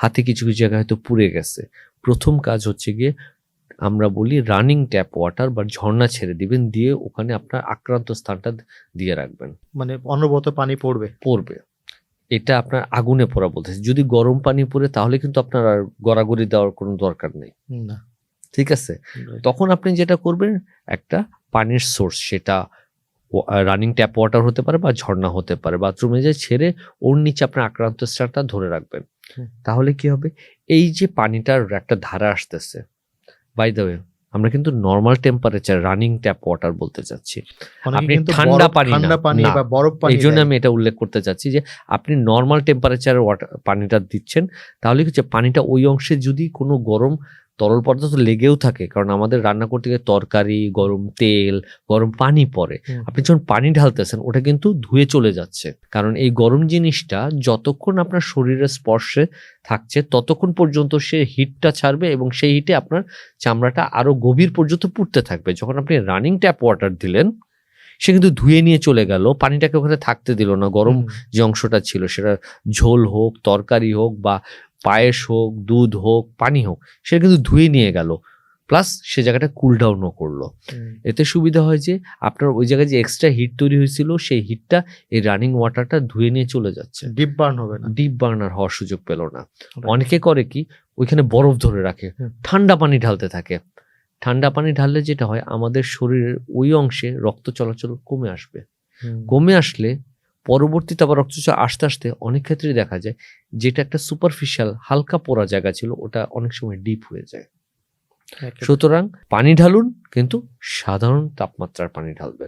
হাতে কিছু কিছু জায়গায় হয়তো পুড়ে গেছে, প্রথম কাজ হচ্ছে গিয়ে আমরা বলি রানিং ট্যাপ ওয়াটার বা ঝর্ণা ছেড়ে দিবেন, দিয়ে ওখানে আপনার আক্রান্ত স্থানটা দিয়ে রাখবেন। মানে অনবরত পানি পড়বে, এটা আপনার আগুনে পোড়া বলতেছে। যদি গরম পানি পড়ে তাহলে কিন্তু আপনার আর গড়াগড়ি দেওয়ার কোনো দরকার নেই, না। ঠিক আছে? তখন আপনি যেটা করবেন, একটা পানির সোর্স, সেটা রানিং ট্যাপ ওয়াটার হতে পারে বা ঝর্ণা হতে পারে, বাথরুমে যে ছেড়ে ওর নিচে আপনার আক্রান্ত স্থানটা ধরে রাখবেন। তাহলে কি হবে, এই যে পানিটার একটা ধারা আসতেছে, বাই দ্য ওয়ে আমরা কিন্তু normal temperature running tap water বলতে চাচ্ছি, আপনি ঠান্ডা পানি না, বা বরফ পানি, এই জন্য আমি এটা উল্লেখ করতে চাচ্ছি যে আপনি নর্মাল টেম্পারেচার ওয়াটার পানিটা দিচ্ছেন, তাহলে হচ্ছে পানিটা ওই অংশে যদি কোনো গরম তরল পদার্থ লেগেও থাকে, কারণ আমাদের রান্না করতে গিয়ে তরকারি, গরম তেল, গরম পানি পড়ে, আপনি যখন পানি ঢালতেছেন ওটা কিন্তু ধুয়ে চলে যাচ্ছে, কারণ এই গরম জিনিসটা যতক্ষণ আপনার শরীরের স্পর্শে থাকছে ততক্ষণ পর্যন্ত সে হিটটা ছাড়বে এবং সেই হিটে আপনার চামড়াটা আরো গভীর পর্যন্ত পুড়তে থাকবে। যখন আপনি রানিং ট্যাপ ওয়াটার দিলেন, সে কিন্তু ধুয়ে নিয়ে চলে গেল, পানিটাকে ওখানে থাকতে দিল না, গরম যে অংশটা ছিল সেটা ঝোল হোক, তরকারি হোক, বা পায়েস হোক, দুধ হোক, পানি হোক, সেটা কিন্তু ধুয়ে নিয়ে গেল, প্লাস সে জায়গাটা কুল ডাউনও করলো। এতে সুবিধা হয় যে আপনার ওই জায়গায় যে এক্সট্রা হিট তৈরি হয়েছিল সেই হিটটা এই রানিং ওয়াটারটা ধুয়ে নিয়ে চলে যাচ্ছে, ডিপ বার্ন হবে না, ডিপ বার্নার হওয়ার সুযোগ পেল না। অনেকে করে কি, ওইখানে বরফ ধরে রাখে, ঠান্ডা পানি ঢালতে থাকে। ঠান্ডা পানি ঢাললে যেটা হয়, আমাদের শরীরের ওই অংশে রক্ত চলাচল কমে আসবে, কমে আসলে পরবর্তীতে আবার রক্ত চলাচল আস্তে আস্তে অনেক ক্ষেত্রে দেখা যায় যেটা একটা সুপারফিশিয়াল হালকা পোড়া জায়গা ছিল ওটা অনেক সময় ডিপ হয়ে যায়। সুতরাং পানি ঢালুন, কিন্তু সাধারণ তাপমাত্রার পানি ঢালবেন।